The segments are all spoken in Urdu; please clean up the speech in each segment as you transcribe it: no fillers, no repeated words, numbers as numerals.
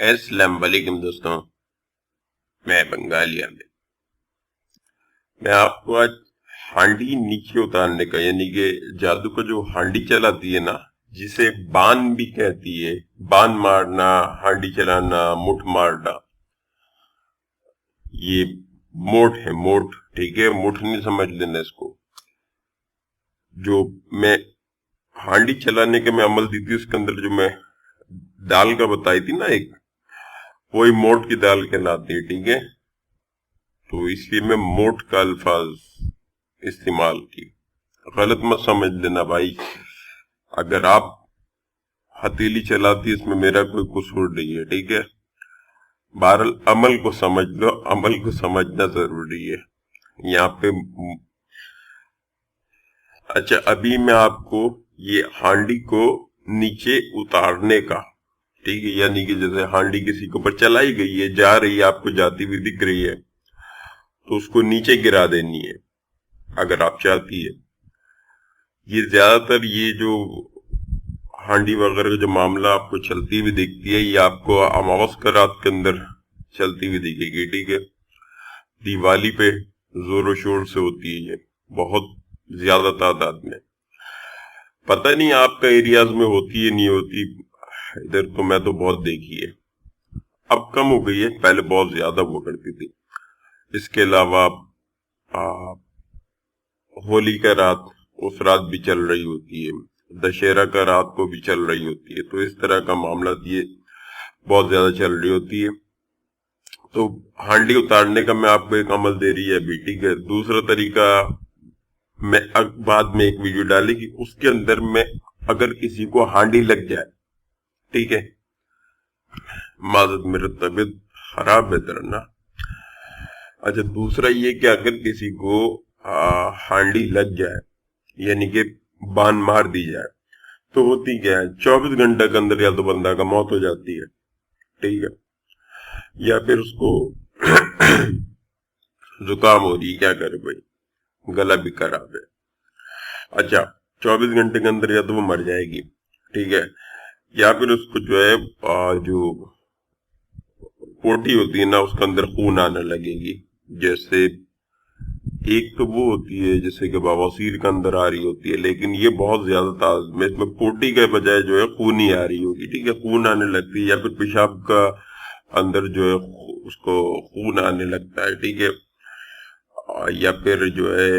السلام علیکم دوستوں، میں بنگالی عامر۔ میں آپ کو آج ہانڈی نیچے اتارنے کا، یعنی کہ جادو کا جو ہانڈی چلاتی ہے نا، جسے بان بھی کہتی ہے، بان مارنا، ہانڈی چلانا، مٹھ مارنا، یہ موٹ ہے، موٹ، ٹھیک ہے، مٹھ نہیں سمجھ لینا اس کو۔ جو میں ہانڈی چلانے کے میں عمل دی تھی، اس کے اندر جو میں دال کا بتائی تھی نا ایک، وہی موٹ کی دال کہلاتی ہے، ٹھیک ہے۔ تو اس لیے میں موٹ کا الفاظ استعمال کی، غلط مت سمجھ لینا بھائی۔ اگر آپ ہتھیلی چلاتی اس میں میرا کوئی قصور نہیں ہے، ٹھیک ہے۔ بہرحال عمل کو سمجھ لو، عمل کو سمجھنا ضروری ہے یہاں پہ۔ اچھا، ابھی میں آپ کو یہ ہانڈی کو نیچے اتارنے کا، ٹھیک ہے، یعنی کہ جیسے ہانڈی کسی کے اوپر چلائی گئی ہے، جا رہی ہے، آپ کو جاتی ہوئی دکھ رہی ہے، تو اس کو نیچے گرا دینی ہے اگر آپ چاہتی ہے۔ یہ زیادہ تر یہ جو ہانڈی وغیرہ جو معاملہ آپ کو چلتی ہوئی دیکھتی ہے، یہ آپ کو اماوس کا رات کے اندر چلتی ہوئی دکھے گی، ٹھیک ہے۔ دیوالی پہ زور و شور سے ہوتی ہے، یہ بہت زیادہ تعداد میں۔ پتہ نہیں آپ کا ایریاز میں ہوتی ہے نہیں ہوتی، ادھر تو میں تو بہت دیکھی ہے، اب کم ہو گئی ہے، پہلے بہت زیادہ ہوا کرتی تھی۔ اس کے علاوہ ہولی کا رات، اس رات بھی چل رہی ہوتی ہے، دشہرا کا رات کو بھی چل رہی ہوتی ہے، تو اس طرح کا معاملہ یہ بہت زیادہ چل رہی ہوتی ہے۔ تو ہانڈی اتارنے کا میں آپ کو ایک عمل دے رہی ہے ابھی، ٹھیک ہے۔ دوسرا طریقہ میں بعد میں ایک ویڈیو ڈالے گی، اس کے اندر میں اگر کسی کو ہانڈی لگ جائے، ٹھیک ہے، معذرت میرا طبیعت خراب ہے درنا۔ اچھا، دوسرا یہ کہ اگر کسی کو ہانڈی لگ جائے، یعنی کہ بان مار دی جائے، تو ہوتی کیا ہے، 24 گھنٹے کے اندر یا تو بندہ کا موت ہو جاتی ہے، ٹھیک ہے، یا پھر اس کو زکام ہو رہی ہے، کیا کرے بھائی، گلا بھی خراب ہے۔ اچھا، 24 گھنٹے کے اندر یا تو وہ مر جائے گی، ٹھیک ہے، یا پھر اس کو جو ہے جو پوٹی ہوتی ہے نا، اس کے اندر خون آنے لگے گی۔ جیسے ایک تو وہ ہوتی ہے جیسے کہ بواسیر کے اندر آ رہی ہوتی ہے، لیکن یہ بہت زیادہ تعداد میں، اس میں پوٹی کے بجائے جو ہے خون ہی آ رہی ہوگی، ٹھیک ہے، خون آنے لگتی ہے، یا پھر پیشاب کا اندر جو ہے اس کو خون آنے لگتا ہے، ٹھیک ہے، یا پھر جو ہے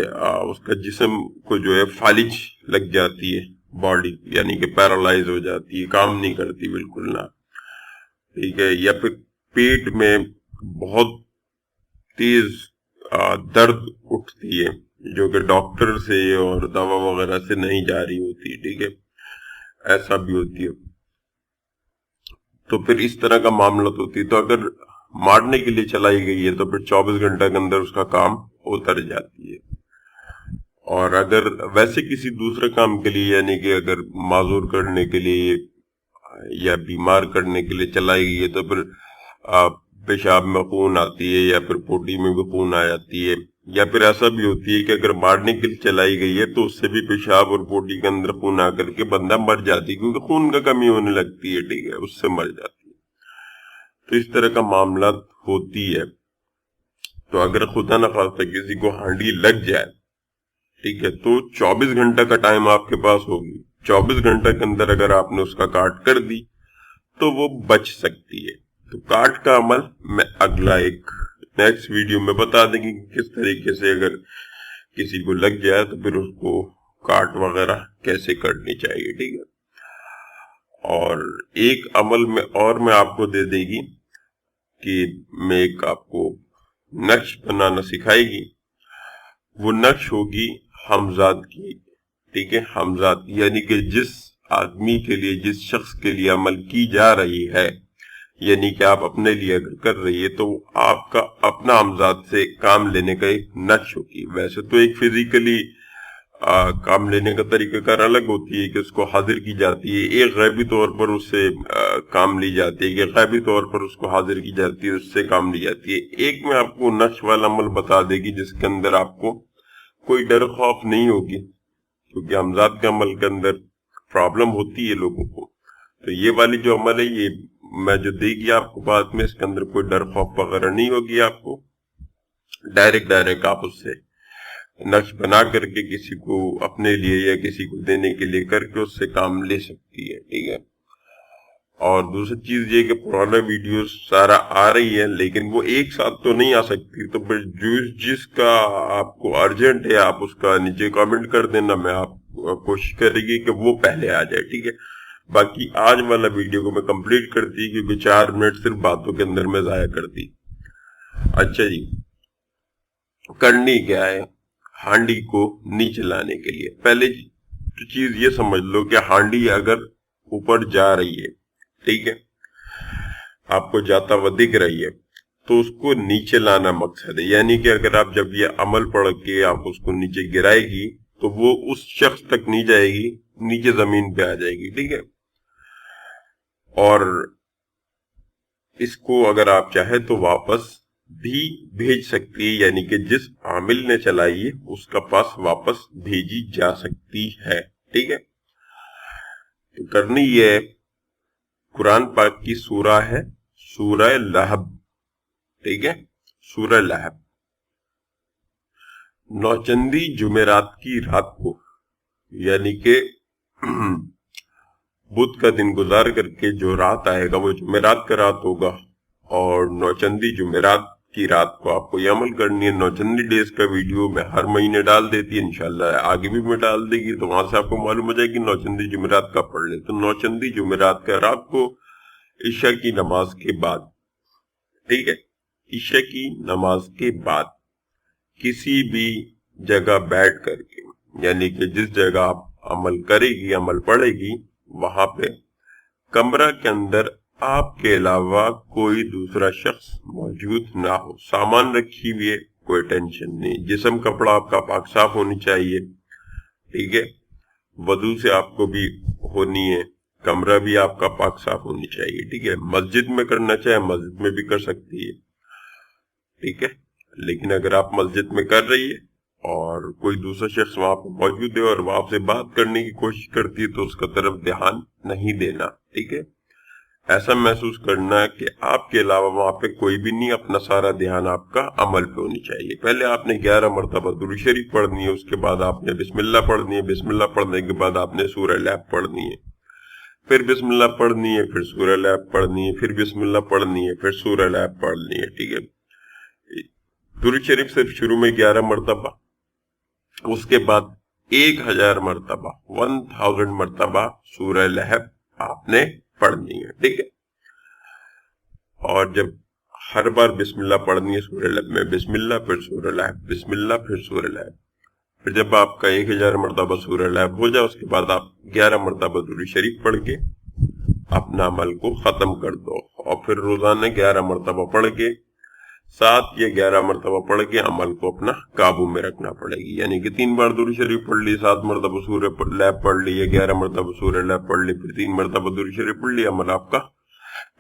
اس کا جسم کو جو ہے فالج لگ جاتی ہے، باڈی یعنی کہ پیرالائز ہو جاتی ہے، کام نہیں کرتی بالکل نہ، ٹھیک ہے، یا پھر پیٹ میں بہت تیز درد اٹھتی ہے، جو کہ ڈاکٹر سے اور دوا وغیرہ سے نہیں جا رہی ہوتی، ٹھیک ہے، ایسا بھی ہوتی ہے۔ تو پھر اس طرح کا معاملہ ہوتی ہے، تو اگر مارنے کے لیے چلائی گئی ہے تو پھر 24 گھنٹے کے اندر اس کا کام اتر جاتی ہے۔ اور اگر ویسے کسی دوسرے کام کے لیے، یعنی کہ اگر معذور کرنے کے لیے یا بیمار کرنے کے لیے چلائی گئی ہے، تو پھر پیشاب میں خون آتی ہے، یا پھر پوٹی میں بھی خون آ جاتی ہے، یا پھر ایسا بھی ہوتی ہے کہ اگر مارنے کے لیے چلائی گئی ہے تو اس سے بھی پیشاب اور پوٹی کے اندر خون آ کر کے بندہ مر جاتی ہے، کیونکہ خون کا کمی ہونے لگتی ہے، ٹھیک ہے، اس سے مر جاتی ہے۔ تو اس طرح کا معاملات ہوتی ہے۔ تو اگر خدا نخواستہ کسی کو ہانڈی لگ جائے، ٹھیک ہے، تو 24 گھنٹے کا ٹائم آپ کے پاس ہوگی، 24 گھنٹے کے اندر اگر آپ نے اس کا کاٹ کر دی تو وہ بچ سکتی ہے۔ تو کاٹ کا عمل میں اگلا ایک نیکسٹ ویڈیو میں بتا دیں گے کہ کس طریقے سے اگر کسی کو لگ جائے تو پھر اس کو کاٹ وغیرہ کیسے کرنی چاہیے، ٹھیک ہے۔ اور ایک عمل میں آپ کو دے دے گی کہ میں ایک آپ کو نقش بنانا سکھائے گی، وہ نقش ہوگی حمزات کی، ٹھیک ہے، حمزات یعنی کہ جس آدمی کے لیے، جس شخص کے لیے عمل کی جا رہی ہے، یعنی کہ آپ اپنے لیے اگر کر رہی ہے تو آپ کا اپنا حمزات سے کام لینے کا ایک نقش ہوگی۔ ویسے تو ایک فزیکلی کام لینے کا طریقہ کار الگ ہوتی ہے کہ اس کو حاضر کی جاتی ہے، ایک غیبی طور پر اس سے کام لی جاتی ہے، کہ غیبی طور پر اس کو حاضر کی جاتی ہے، اس سے کام لی جاتی ہے۔ ایک میں آپ کو نقش والا عمل بتا دے گی جس کے اندر آپ کو کوئی ڈر خوف نہیں ہوگی، کیونکہ حمزات کے عمل کے اندر پرابلم ہوتی ہے لوگوں کو، تو یہ والی جو عمل ہے یہ میں جو دے گی آپ کو بعد میں، اس کے اندر کوئی ڈر خوف وغیرہ نہیں ہوگی، آپ کو ڈائریکٹ آپ اس سے نقش بنا کر کے کسی کو اپنے لیے یا کسی کو دینے کے لیے کر کے اس سے کام لے سکتی ہے، ٹھیک ہے۔ اور دوسری چیز یہ کہ پرانا ویڈیوز سارا آ رہی ہے لیکن وہ ایک ساتھ تو نہیں آ سکتی، تو پھر جس کا آپ کو ارجنٹ ہے آپ اس کا نیچے کامنٹ کر دینا، میں آپ کوشش کرے گی کہ وہ پہلے آ جائے، ٹھیک ہے۔ باقی آج والا ویڈیو کو میں کمپلیٹ کرتی کیونکہ 4 منٹ صرف باتوں کے اندر میں ضائع کرتی۔ اچھا جی، کرنی کیا ہے ہانڈی کو نیچے لانے کے لیے؟ پہلے چیز یہ سمجھ لو کہ ہانڈی اگر اوپر جا رہی ہے، ٹھیک ہے، آپ کو جاتا ہوا دکھ رہی ہے، تو اس کو نیچے لانا مقصد ہے، یعنی کہ اگر آپ جب یہ عمل پڑھ کے آپ اس کو نیچے گرائے گی تو وہ اس شخص تک نہیں جائے گی، نیچے زمین پہ آ جائے گی، ٹھیک ہے۔ اور اس کو اگر آپ چاہے تو واپس بھی بھیج سکتی ہے، یعنی کہ جس عامل نے چلائی ہے اس کا پاس واپس بھیجی جا سکتی ہے، ٹھیک ہے۔ تو کرنی یہ قرآن پاک کی سورہ ہے، سورہ لہب، ٹھیک ہے، سورہ لہب۔ نوچندی جمعرات کی رات کو، یعنی کہ بدھ کا دن گزار کر کے جو رات آئے گا وہ جمعرات کا رات ہوگا، اور نوچندی جمعرات کی رات کو آپ کو یہ عمل کرنی ہے۔ نوچندی ڈیز کا ویڈیو میں ہر مہینے ڈال دیتی ہے، انشاءاللہ آگے بھی میں ڈال دے گی، تو وہاں سے آپ کو معلوم ہو جائے گی نوچندی جمعرات کا پڑھ لے۔ تو نوچندی جمعرات کا رات کو عشاء کی نماز کے بعد، ٹھیک ہے، عشاء کی نماز کے بعد کسی بھی جگہ بیٹھ کر کے، یعنی کہ جس جگہ آپ عمل کرے گی، عمل پڑھے گی، وہاں پہ کمرہ کے اندر آپ کے علاوہ کوئی دوسرا شخص موجود نہ ہو۔ سامان رکھی ہوئی ہے، کوئی ٹینشن نہیں، جسم کپڑا آپ کا پاک صاف ہونی چاہیے، ٹھیک ہے، وضو سے آپ کو بھی ہونی ہے، کمرہ بھی آپ کا پاک صاف ہونی چاہیے، ٹھیک ہے۔ مسجد میں کرنا چاہے مسجد میں بھی کر سکتی ہے، ٹھیک ہے، لیکن اگر آپ مسجد میں کر رہی ہے اور کوئی دوسرا شخص وہاں پہ موجود ہے اور وہ آپ سے بات کرنے کی کوشش کرتی ہے تو اس کا طرف دھیان نہیں دینا، ٹھیک ہے۔ ایسا محسوس کرنا کہ آپ کے علاوہ وہاں پہ کوئی بھی نہیں، اپنا سارا دھیان آپ کا عمل پہ ہونی چاہیے۔ پہلے آپ نے 11 مرتبہ درود شریف پڑھنی ہے، اس کے بعد آپ نے بسم اللہ پڑھنی ہے، بسم اللہ پڑھنے کے بعد آپ نے سورہ لہب پڑھنی ہے، پھر بسم اللہ پڑھنی ہے، پھر سورہ لہب پڑھنی ہے، پھر بسم اللہ پڑھنی ہے، پھر سورہ لہب پڑھنی ہے، ٹھیک ہے۔ درود شریف صرف شروع میں 11 مرتبہ، اس کے بعد 1000 مرتبہ 1000 مرتبہ سورہ لہب آپ نے پڑھنی ہے، ٹھیک ہے۔ اور جب ہر بار بسم اللہ پڑھنی ہے سورہ لہب میں، بسم اللہ پھر سورہ لہب، بسم اللہ پھر سورہ لہب، پھر جب آپ کا 1000 مرتبہ سورہ لہب ہو جائے اس کے بعد آپ 11 مرتبہ درود شریف پڑھ کے اپنا عمل کو ختم کر دو، اور پھر روزانہ 11 مرتبہ پڑھ کے 7 یا 11 مرتبہ پڑھ کے عمل کو اپنا قابو میں رکھنا پڑے گی، یعنی کہ 3 بار درود شریف پڑھ لی، 7 مرتبہ سورہ لہب پڑھ لی، یا 11 مرتبہ سورہ لہب پڑھ لی، پھر 3 مرتبہ درود شریف پڑھ لی، عمل آپ کا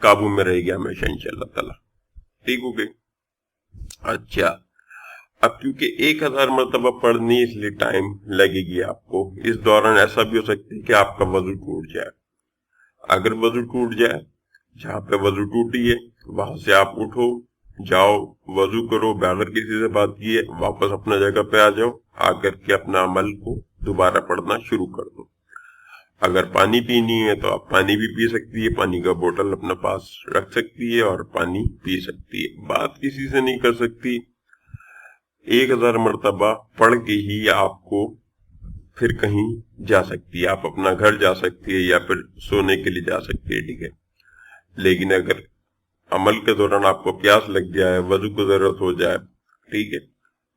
قابو میں رہے گی ہمیشہ انشاءاللہ تعالی، ٹھیک ہو گئی۔ اچھا، اب کیونکہ 1000 مرتبہ پڑھنی اس لیے ٹائم لگے گی آپ کو، اس دوران ایسا بھی ہو سکتا ہے کہ آپ کا وضو ٹوٹ جائے۔ اگر وضو ٹوٹ جائے، جہاں پہ وضو ٹوٹی ہے وہاں سے آپ اٹھو، جاؤ وضو کرو، بغیر کسی سے بات کیے واپس اپنا جگہ پہ آ جاؤ، آ کر کے اپنا عمل کو دوبارہ پڑھنا شروع کر دو۔ اگر پانی پینی ہے تو آپ پانی بھی پی سکتی ہے، پانی کا بوتل اپنے پاس رکھ سکتی ہے اور پانی پی سکتی ہے، بات کسی سے نہیں کر سکتی۔ 1000 مرتبہ پڑھ کے ہی آپ کو پھر کہیں جا سکتی ہے، آپ اپنا گھر جا سکتی ہے یا پھر سونے کے لیے جا سکتی ہے، ٹھیک ہے۔ لیکن اگر عمل کے دوران آپ کو پیاس لگ جائے، وضو کی ضرورت ہو جائے، ٹھیک ہے،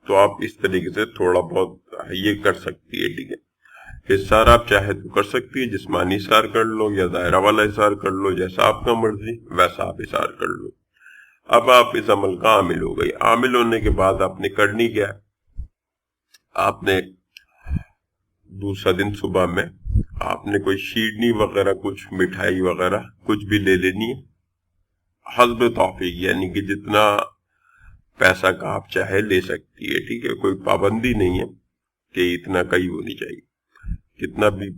تو آپ اس طریقے سے تھوڑا بہت یہ کر سکتی ہے، ٹھیک ہے۔ حصار آپ چاہے تو کر سکتی ہے، جسمانی حصار کر لو یا دائرہ والا حصار کر لو، جیسا آپ کا مرضی ویسا آپ حصار کر لو۔ اب آپ اس عمل کا عامل ہو گئی۔ عامل ہونے کے بعد آپ نے کرنی کیا ہے؟ آپ نے دوسرا دن صبح میں آپ نے کوئی شیرنی وغیرہ، کچھ مٹھائی وغیرہ کچھ بھی لے لینی ہے، حسب توفیق، یعنی کہ جتنا پیسہ کا آپ چاہے لے سکتی ہے، ٹھیک ہے، کوئی پابندی نہیں ہے کہ اتنا کا ہی ہونی چاہیے، کتنا بھی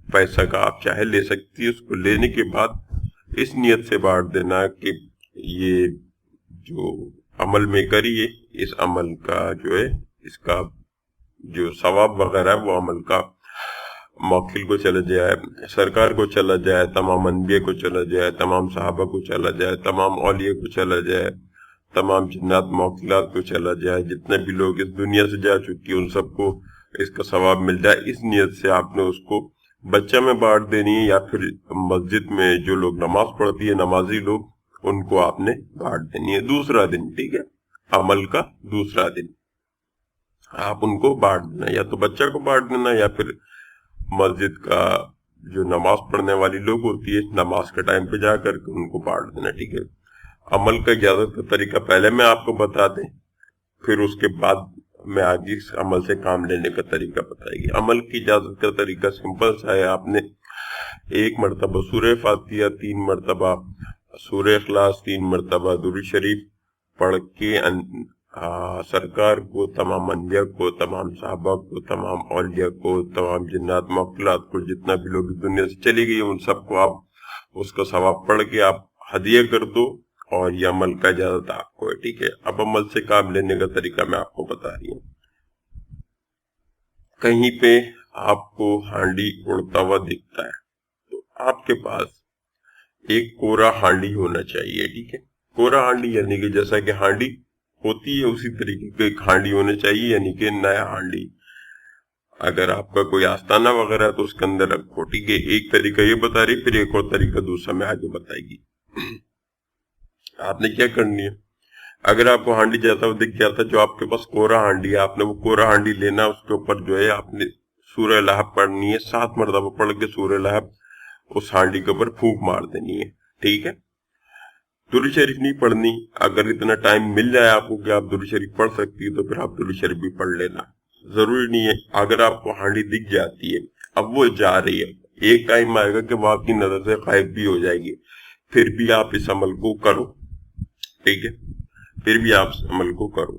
پیسہ کا آپ چاہے لے سکتی ہے. اس کو لینے کے بعد اس نیت سے بانٹ دینا کہ یہ جو عمل میں کریے، اس عمل کا جو ہے اس کا جو ثواب وغیرہ ہے وہ عمل کا موکل کو چلا جائے، سرکار کو چلا جائے، تمام انبیاء کو چلا جائے، تمام صحابہ کو چلا جائے، تمام اولیاء کو چلا جائے، تمام جنات موکلات کو چلا جائے، جتنے بھی لوگ اس دنیا سے جا چکی ان سب کو اس کا ثواب مل جائے. اس نیت سے آپ نے اس کو بچہ میں بانٹ دینی ہے، یا پھر مسجد میں جو لوگ نماز پڑھتی ہے نمازی لوگ ان کو آپ نے بانٹ دینی ہے دوسرا دن. ٹھیک ہے، عمل کا دوسرا دن آپ ان کو بانٹ دینا، یا تو بچہ کو بانٹ دینا یا پھر مسجد کا جو نماز پڑھنے والی لوگ ہوتی ہے نماز کے ٹائم پہ جا کر کے ان کو بانٹ دینا. ٹھیک ہے، عمل کا اجازت کا طریقہ پہلے میں آپ کو بتا دیں، پھر اس کے بعد میں آگے اس عمل سے کام لینے کا طریقہ بتائے گی. عمل کی اجازت کا طریقہ سمپل سا ہے. آپ نے 1 مرتبہ سورہ فاتحہ، 3 مرتبہ سورہ اخلاص، 3 مرتبہ درود شریف پڑھ کے سرکار کو، تمام انبیاء کو، تمام صحابہ کو، تمام اولیاء کو، تمام جنات موکلات کو، جتنا بھی لوگ اس دنیا سے چلی گئی ان سب کو آپ اس کا ثواب پڑھ کے آپ ہدیہ کر دو، اور یہ عمل کا اجازت آپ کو ہے. ٹھیک ہے، اب عمل سے کام لینے کا طریقہ میں آپ کو بتا رہی ہوں. کہیں پہ آپ کو ہانڈی اڑتا ہوا دکھتا ہے تو آپ کے پاس ایک کورا ہانڈی ہونا چاہیے. ٹھیک ہے، کورا ہانڈی یعنی کہ جیسا کہ ہانڈی ہوتی ہے اسی طریقے کا ایک ہانڈی ہونا چاہیے، یعنی کہ نیا ہانڈی. اگر آپ کا کوئی آستانہ وغیرہ ہے تو اس کے اندر رکھو. ٹھیک ہے، ایک طریقہ یہ بتا رہی، پھر ایک اور طریقہ دوسرا میں آگے بتائے گی. آپ نے کیا کرنی ہے، اگر آپ کو ہانڈی جیسا وہ دکھ گیا تھا، جو آپ کے پاس کورا ہانڈی ہے، آپ نے وہ کورا ہانڈی لینا، اس کے اوپر جو ہے آپ نے سورہ لہب پڑھنی ہے، 7 مرتبہ پڑھ کے سورہ لہب اس ہانڈی کے اوپر پھونک مار دینی ہے. ٹھیک ہے، درود شریف نہیں پڑھنی. اگر اتنا ٹائم مل جائے آپ کو کہ آپ درود شریف پڑھ سکتی ہے تو پھر آپ درود شریف بھی پڑھ لینا، ضروری نہیں ہے. اگر آپ کو ہانڈی دکھ جاتی ہے، اب وہ جا رہی ہے، ایک ٹائم آئے گا کہ وہ آپ کی نظر سے غائب بھی ہو جائے گی، پھر بھی آپ اس عمل کو کرو. ٹھیک ہے، پھر بھی آپ اس عمل کو کرو.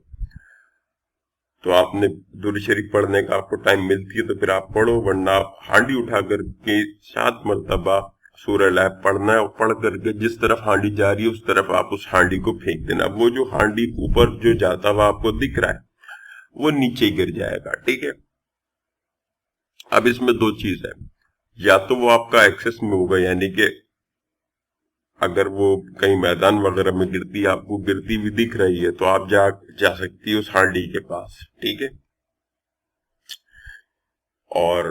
تو آپ نے درود شریف پڑھنے کا آپ کو ٹائم ملتی ہے تو پھر آپ پڑھو، ورنہ آپ ہانڈی اٹھا کر کے 7 مرتبہ سورہ لہب پڑھنا ہے، اور پڑھ کر کے جس طرف ہانڈی جا رہی ہے اس طرف آپ اس ہانڈی کو پھینک دینا. وہ جو ہانڈی اوپر جو جاتا ہوا آپ کو دکھ رہا ہے وہ نیچے گر جائے گا. ٹھیک ہے، اب اس میں 2 چیز ہے، یا تو وہ آپ کا ایکسس میں ہوگا، یعنی کہ اگر وہ کہیں میدان وغیرہ میں گرتی، آپ کو گرتی بھی دکھ رہی ہے تو آپ جا سکتی ہے اس ہانڈی کے پاس. ٹھیک ہے، اور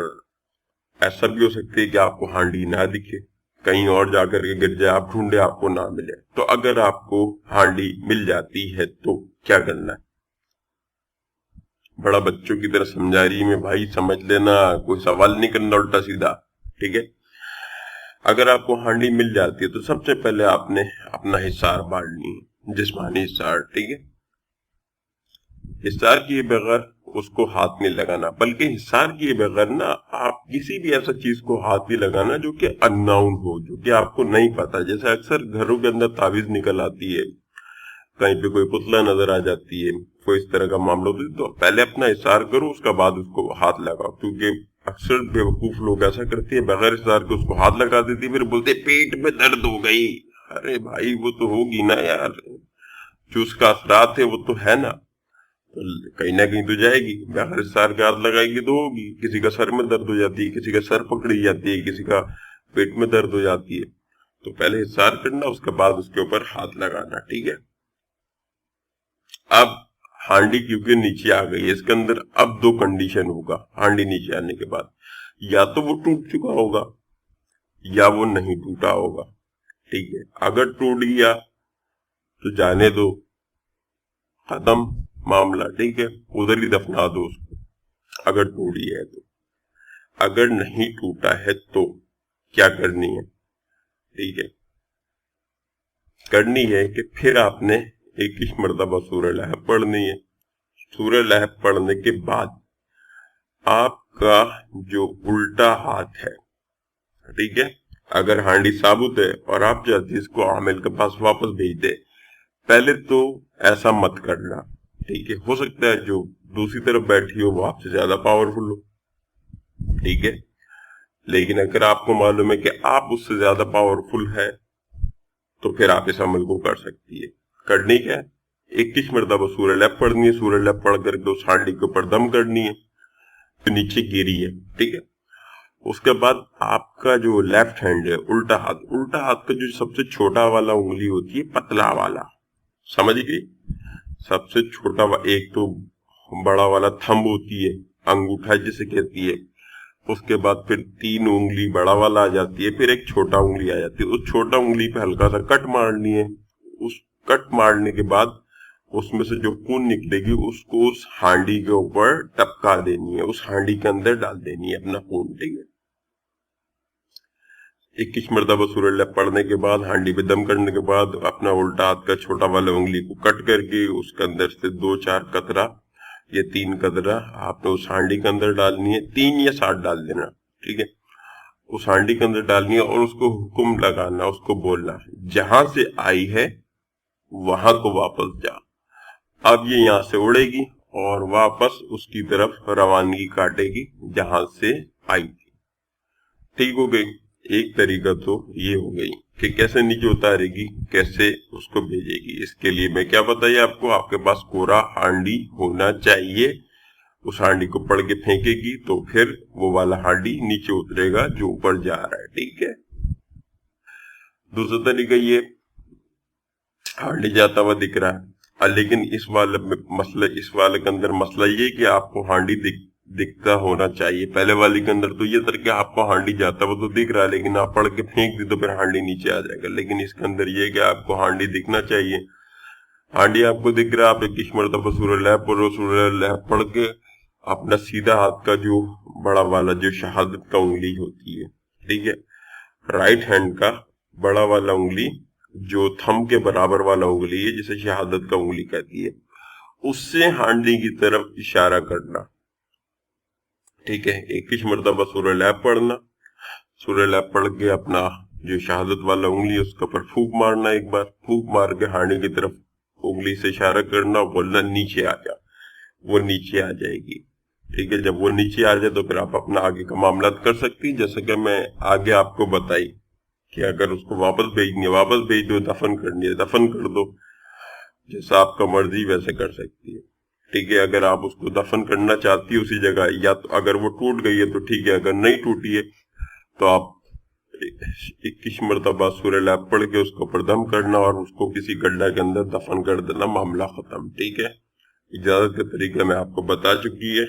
ایسا بھی ہو سکتی ہے کہ آپ کو ہانڈی نہ دکھے، کہیں اور جا کر کے گر جائے، آپ ڈھونڈے آپ کو نہ ملے. تو اگر آپ کو ہانڈی مل جاتی ہے تو کیا کرنا ہے؟ بڑا بچوں کی طرح سمجھا رہی میں بھائی، سمجھ لینا، کوئی سوال نہیں کرنا الٹا سیدھا. ٹھیک ہے، اگر آپ کو ہانڈی مل جاتی ہے تو سب سے پہلے آپ نے اپنا حصار بانٹنی ہے، جسمانی حصار. ٹھیک ہے، حصار کیے بغیر اس کو ہاتھ نہیں لگانا، بلکہ حصار کیے بغیر نا آپ کسی بھی ایسا چیز کو ہاتھ نہیں لگانا جو کہ انناؤن ہو، جو کہ آپ کو نہیں پتا. جیسے اکثر گھروں کے اندر تعویذ نکل آتی ہے، کہیں پہ کوئی پتلا نظر آ جاتی ہے، کوئی اس طرح کا معاملہ ہوتا ہے، تو پہلے اپنا حصار کرو، اس کا بعد اس کو ہاتھ لگاؤ. کیونکہ اکثر بیوقوف لوگ ایسا کرتے ہیں، بغیر حصار کے اس کو ہاتھ لگا دیتی، پھر بولتے پیٹ میں درد ہو گئی. ارے بھائی وہ تو ہوگی نا یار، جو اس کا اثرات ہے وہ تو ہے نا، کہیں نہ کہیں تو جائے گی. بغیر حصار کے ہاتھ لگائے گی تو ہوگی. کسی کا سر میں درد ہو جاتی ہے، کسی کا سر پکڑی جاتی ہے، کسی کا پیٹ میں درد ہو جاتی ہے. تو پہلے حصار کرنا، اس کے بعد اس کے اوپر ہاتھ لگانا. ٹھیک ہے، اب ہانڈی کیونکہ نیچے آ گئی ہے، اس کے اندر اب 2 کنڈیشن ہوگا. ہانڈی نیچے آنے کے بعد یا تو وہ ٹوٹ چکا ہوگا یا وہ نہیں ٹوٹا ہوگا. ٹھیک ہے، اگر ٹوٹ گیا تو جانے دو، ختم معاملہ. ٹھیک ہے، ادھر ہی دفنا دو اس کو اگر ٹوٹ گیا ہے تو. اگر نہیں ٹوٹا ہے تو کیا کرنی ہے؟ ٹھیک ہے، کرنی ہے کہ پھر آپ نے 21 مرتبہ سورہ لہب پڑھنی ہے. سورہ لہب پڑھنے کے بعد آپ کا جو الٹا ہاتھ ہے، ٹھیک ہے، اگر ہانڈی ثابت ہے اور آپ چاہتے اس کو عامل کے پاس واپس بھیج دے، پہلے تو ایسا مت کرنا. ٹھیک ہے، ہو سکتا ہے جو دوسری طرف بیٹھی ہو وہ آپ سے زیادہ پاورفل ہو. ٹھیک ہے، لیکن اگر آپ کو معلوم ہے کہ آپ اس سے زیادہ پاورفل ہے تو پھر آپ اس عمل کو کر سکتی ہے۔ کرنی کیا ہے، 21 مرتبہ سورہ لب پڑھنی ہے، سورہ لب پڑھ کر کے اس ہانڈی کے اوپر دم کرنی ہے تو نیچے گیری ہے، ٹھیک ہے۔ اس کے بعد آپ کا جو لیفٹ ہینڈ ہے، الٹا ہاتھ کا جو سب سے چھوٹا والا انگلی ہوتی ہے، پتلا والا، سمجھ گئی، سب سے چھوٹا ایک تو بڑا والا تھمب ہوتی ہے، انگوٹھا جسے کہتی ہے، اس کے بعد پھر 3 انگلی بڑا والا آ جاتی ہے، پھر ایک چھوٹا انگلی آ جاتی ہے۔ اس چھوٹا انگلی پہ ہلکا سا کٹ مارنی ہے، اس کٹ مارنے کے بعد اس میں سے جو خون نکلے گی اس کو اس ہانڈی کے اوپر ٹپکا دینی ہے، اس ہانڈی کے اندر ڈال دینی ہے اپنا خون، ٹھیک ہے۔ 21 مرتبہ سورہ لب پڑھنے کے بعد، ہانڈی پہ دم کرنے کے بعد، اپنا الٹا ہاتھ کا چھوٹا والا انگلی کو کٹ کر کے اس کے اندر سے 2-4 قطرہ یا 3 قطرہ آپ نے اس ہانڈی کے اندر ڈالنی ہے، 3 یا 7 ڈال دینا، ٹھیک ہے۔ اس ہانڈی کے اندر ڈالنی ہے اور اس کو حکم لگانا، اس کو بولنا، جہاں سے آئی ہے وہاں کو واپس جا۔ اب یہ یہاں سے اڑے گی اور واپس اس کی طرف روانگی کاٹے گی جہاں سے آئی تھی، ٹھیک ہو گئی۔ ایک طریقہ تو یہ ہو گئی کہ کیسے نیچے اتارے گی، کیسے اس کو بھیجے گی۔ اس کے لیے میں کیا بتایا آپ کے پاس کورا ہانڈی ہونا چاہیے، اس ہانڈی کو پڑھ کے پھینکے گی تو پھر وہ والا ہانڈی نیچے اترے گا جو اوپر جا رہا ہے، ٹھیک ہے۔ دوسرا طریقہ یہ، ہانڈی جاتا ہوا دکھ رہا ہے، لیکن اس والے کے اندر مسئلہ یہ کہ آپ کو ہانڈی دکھتا ہونا چاہیے۔ پہلے والی کے اندر تو یہ تھا کہ آپ کو ہانڈی جاتا ہوا تو دکھ رہا ہے، لیکن آپ پڑھ کے پھینک دی تو پھر ہانڈی نیچے آ جائے گا۔ لیکن اس کے اندر یہ کہ آپ کو ہانڈی دکھنا چاہیے، ہانڈی آپ کو دکھ رہا ہے، آپ 21 مرتبہ سورہ لب پڑھو، سورہ لب پڑھ کے اپنا سیدھا ہاتھ کا جو بڑا والا جو شہادت کا انگلی ہوتی ہے، ٹھیک ہے، رائٹ ہینڈ کا بڑا والا انگلی جو تھم کے برابر والا انگلی ہے جسے شہادت کا انگلی کہتی ہے، اس سے ہانڈی کی طرف اشارہ کرنا، ٹھیک ہے۔ 21 مرتبہ سورہ لب پڑھنا، سورہ لب پڑھ کے اپنا جو شہادت والا انگلی ہے اس کے اوپر پھونک مارنا، ایک بار پھونک مار کے ہانڈی کی طرف انگلی سے اشارہ کرنا اور بولنا نیچے آ جا، وہ نیچے آ جائے گی، ٹھیک ہے۔ جب وہ نیچے آ جائے تو پھر آپ اپنا آگے کا معاملات کر سکتی، جیسے کہ میں آگے آپ کو بتائی کہ اگر اس کو واپس بھیجنی ہے واپس بھیج دو، دفن کرنی ہے دفن کر دو، جیسا آپ کا مرضی ویسے کر سکتی ہے، ٹھیک ہے۔ اگر آپ اس کو دفن کرنا چاہتی ہے اسی جگہ، یا تو اگر وہ ٹوٹ گئی ہے تو ٹھیک ہے، اگر نہیں ٹوٹی ہے تو آپ 21 مرتبہ سورہ لب پڑھ کے اس کو اوپر دم کرنا اور اس کو کسی گڈھا کے اندر دفن کر دینا، معاملہ ختم، ٹھیک ہے۔ اجازت کا طریقہ میں آپ کو بتا چکی ہے،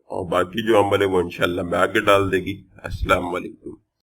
اور باقی جو عمل ہے وہ انشاءاللہ میں آگے ڈال دے گی۔ السلام علیکم۔